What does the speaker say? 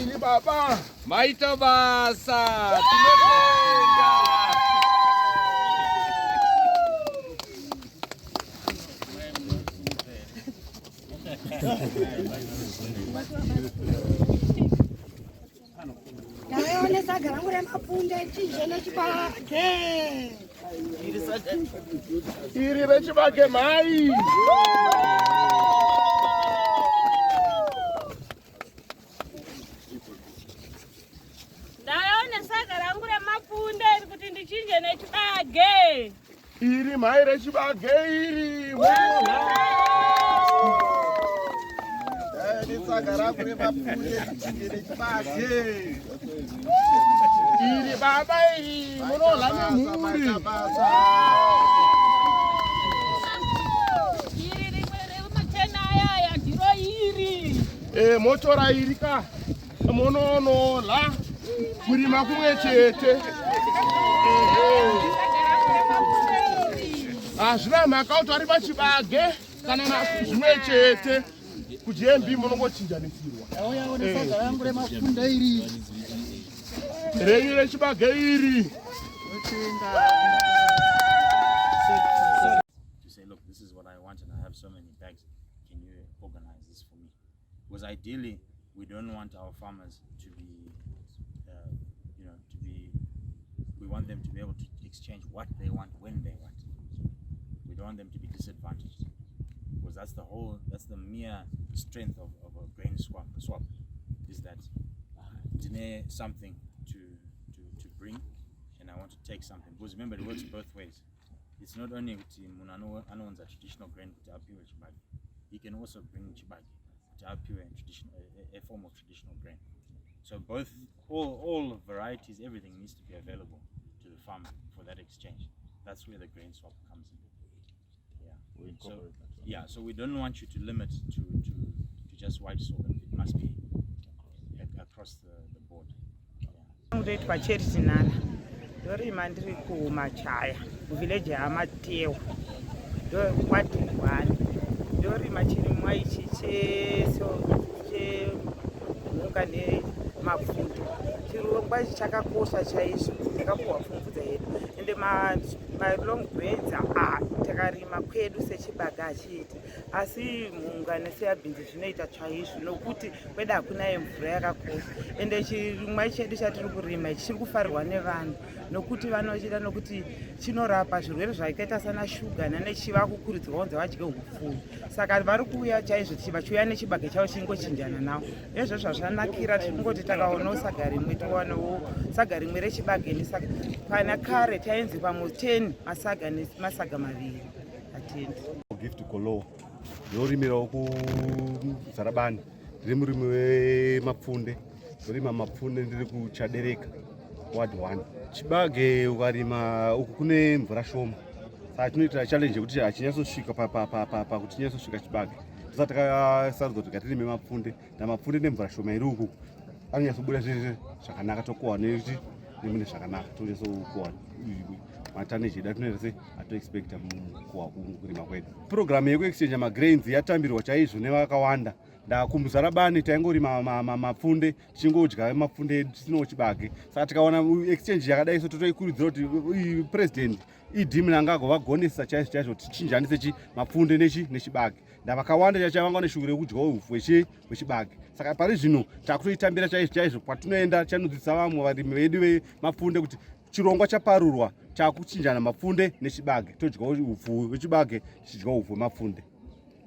iri baba. Maita basa. Ndaonesa garangu remapunde chizene chibage. Iri rechibage mai. Ndaonesa garangu remapunde kuti ndichinje nechibage. Iri mai rechibage iri. Iri baba iri munola nemhuri. Iri rimwe remachena aya yadhiro iri. Motora iri ka munonola kurima kumwe chete. Hazvina mhaka kuti ari pachibage kana zvimwe chete. Kujembi munongochinjanisirwa. Reire chibage iri. To say, look, this is what I want and I have so many bags. Can you organize this for me? Because ideally, we don't want our farmers to be, we want them to be able to exchange what they want when they want. We don't want them to be disadvantaged. Because that's the mere strength of a grain swap, is that deny something to bring, and I want to take something. Because remember, it works both ways. It's not only owns a traditional grain to appear chibage. He can also bring chibage to appear a form of traditional grain. So all varieties, everything needs to be available to the farmer for that exchange. That's where the grain swap comes in. So we don't want you to limit to just white sorghum. It must be across the board. Ndoitwa Cherisinala. Ndorima ndiri kumachaya village yaMateo. Ndokwati Ngwani. Ndorima chirimwa ichi chemukane mafuta. Chirongwa chakakosha chaizvo. Takapuwa pfumvudza yedu. Ende long grains takarima kwedu sechibage achiti. Asi mungane seabhinzi zvinoita chaizvo nokuti kweda hakuna mvura yakakosha. Ende chirimwa chedu chatiri kurima ichi chiri kufarirwa nevanhu nokuti vanochida nokuti chinorapa zvirwere zvakaita sana shuga nechiva kukurudzirwa kunzi vadye hupfuyu. Saka vari kuuya chaizvo vachiuya nechibage chavo chingochinjana nawo. Izvo zvazvanakira tikungoti takaonawo saga rimwe towanewo saga rimwe rechibage nesaga pana kare tainzi pamwe 10 masaga nemasaga maviri. Atendi. Gift Kolo. Yorimirawo kuMuzarabani. Ndiri murimi wemapfunde. Ndorima mapfunde ndiri kuchadereka. Ward 1. Chibage ukarima uku kune mvura shoma. Saka tinoita challenge yekuti achinyasosvika kuti chinyasosvika chibage. Tisati takasarudza kuti ngatirime mapfunde. Namapfunde nemvura shoma iri uku anonyatsobuda zvese zvakanaka tokohwa nekuti nemune zvakanaka tonyasokohwa matane chida tunoita atoexpecta kurima kwedu. Program yekuexchange magrains yatambirwa chaizvo nevakawanda. KuMuzarabani taingorima mapfunde tichingodya mapfunde edu tisinawo chibage. Saka tikaona exchange yakadai so totoikurudzira kuti president idhimina vagonesa chaizvo tichinjanise mapfunde nechibage. Ndavakawanda vanga neshuviro yekudya upfu hwechibage. Saka pari zvino takutoitambira chaizvo kwatinoenda chanodzidzisa vamwe varimi vedu vemapfunde kuti Chirongwa chaparurwa chakuchinjana mapfunde nechibage. Todya upfu hwechibage tichidya upfu hwemapfunde.